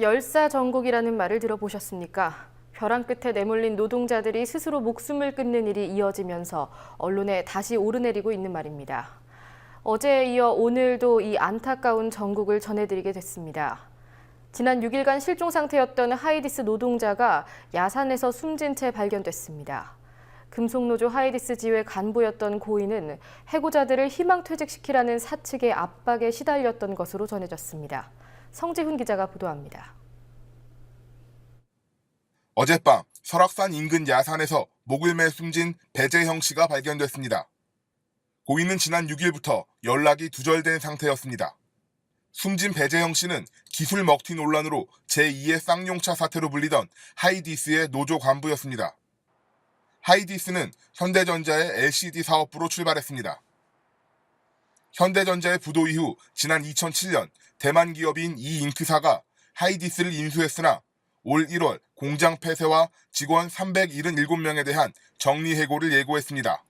열사정국이라는 말을 들어보셨습니까? 벼랑 끝에 내몰린 노동자들이 스스로 목숨을 끊는 일이 이어지면서 언론에 다시 오르내리고 있는 말입니다. 어제에 이어 오늘도 이 안타까운 정국을 전해드리게 됐습니다. 지난 6일간 실종 상태였던 하이디스 노동자가 야산에서 숨진 채 발견됐습니다. 금속노조 하이디스 지회 간부였던 고인은 해고자들을 희망퇴직시키라는 사측의 압박에 시달렸던 것으로 전해졌습니다. 성지훈 기자가 보도합니다. 어젯밤 설악산 인근 야산에서 목을 매 숨진 배재형 씨가 발견됐습니다. 고인은 지난 6일부터 연락이 두절된 상태였습니다. 숨진 배재형 씨는 기술 먹튀 논란으로 제2의 쌍용차 사태로 불리던 하이디스의 노조 간부였습니다. 하이디스는 현대전자의 LCD 사업부로 출발했습니다. 현대전자의 부도 이후 지난 2007년 대만 기업인 이잉크사가 하이디스를 인수했으나 올 1월 공장 폐쇄와 직원 377명에 대한 정리해고를 예고했습니다.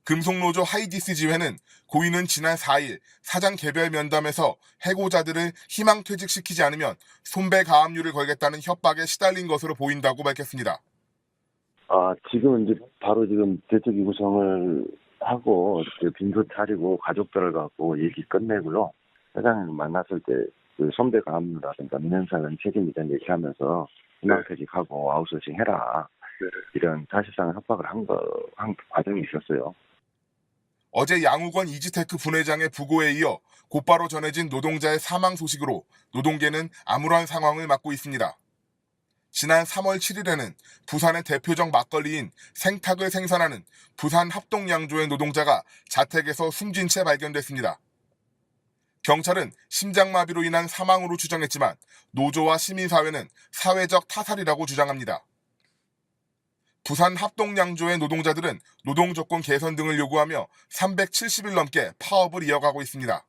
금속노조 하이디스 지회는 고인은 지난 4일 사장 개별 면담에서 해고자들을 희망퇴직시키지 않으면 손배 가압류를 걸겠다는 협박에 시달린 것으로 보인다고 밝혔습니다. 지금 이제 바로 지금 대책위 구성을 하고 빈소 차리고 가족들을 갖고 얘기 끝내고요. 회장님 만났을 때 그 선배 가압류라든가 민원사는 책임이다 얘기하면서 희망퇴직하고 아웃소싱 해라. 이런 사실상 협박을 한 과정이 있었어요. 어제 양욱원 이지테크 분회장의 부고에 이어 곧바로 전해진 노동자의 사망 소식으로 노동계는 암울한 상황을 맞고 있습니다. 지난 3월 7일에는 부산의 대표적 막걸리인 생탁을 생산하는 부산 합동양조의 노동자가 자택에서 숨진 채 발견됐습니다. 경찰은 심장마비로 인한 사망으로 추정했지만 노조와 시민사회는 사회적 타살이라고 주장합니다. 부산 합동양조의 노동자들은 노동조건 개선 등을 요구하며 370일 넘게 파업을 이어가고 있습니다.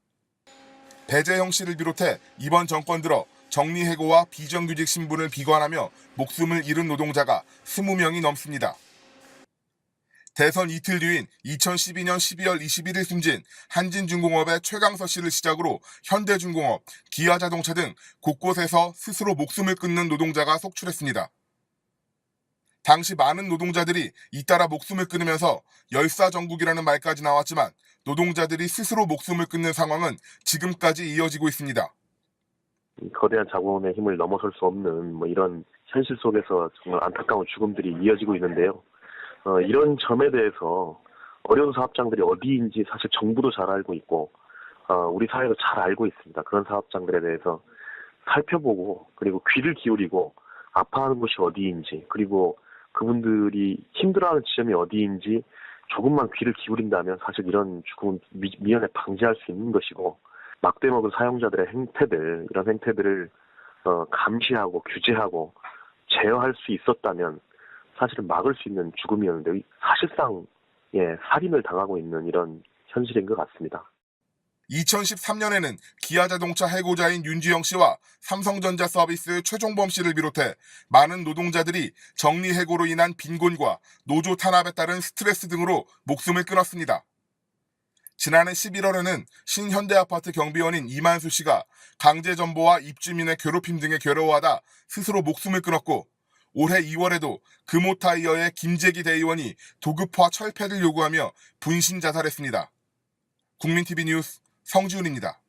배재형 씨를 비롯해 이번 정권 들어 정리해고와 비정규직 신분을 비관하며 목숨을 잃은 노동자가 20명이 넘습니다. 대선 이틀 뒤인 2012년 12월 21일 숨진 한진중공업의 최강서 씨를 시작으로 현대중공업, 기아자동차 등 곳곳에서 스스로 목숨을 끊는 노동자가 속출했습니다. 당시 많은 노동자들이 잇따라 목숨을 끊으면서 열사정국이라는 말까지 나왔지만 노동자들이 스스로 목숨을 끊는 상황은 지금까지 이어지고 있습니다. 거대한 자본의 힘을 넘어설 수 없는 이런 현실 속에서 정말 안타까운 죽음들이 이어지고 있는데요. 이런 점에 대해서 어려운 사업장들이 어디인지 사실 정부도 잘 알고 있고 우리 사회도 잘 알고 있습니다. 그런 사업장들에 대해서 살펴보고 그리고 귀를 기울이고 아파하는 곳이 어디인지 그리고 그분들이 힘들어하는 지점이 어디인지 조금만 귀를 기울인다면 사실 이런 죽음은 미연에 방지할 수 있는 것이고 막대 먹은 사용자들의 행태들 이런 행태들을 감시하고 규제하고 제어할 수 있었다면 사실은 막을 수 있는 죽음이었는데 사실상 살인을 당하고 있는 이런 현실인 것 같습니다. 2013년에는 기아자동차 해고자인 윤지영 씨와 삼성전자 서비스 최종범 씨를 비롯해 많은 노동자들이 정리해고로 인한 빈곤과 노조 탄압에 따른 스트레스 등으로 목숨을 끊었습니다. 지난해 11월에는 신현대아파트 경비원인 이만수 씨가 강제전보와 입주민의 괴롭힘 등에 괴로워하다 스스로 목숨을 끊었고 올해 2월에도 금호타이어의 김재기 대의원이 도급화 철폐를 요구하며 분신 자살했습니다. 국민TV 뉴스 성지훈입니다.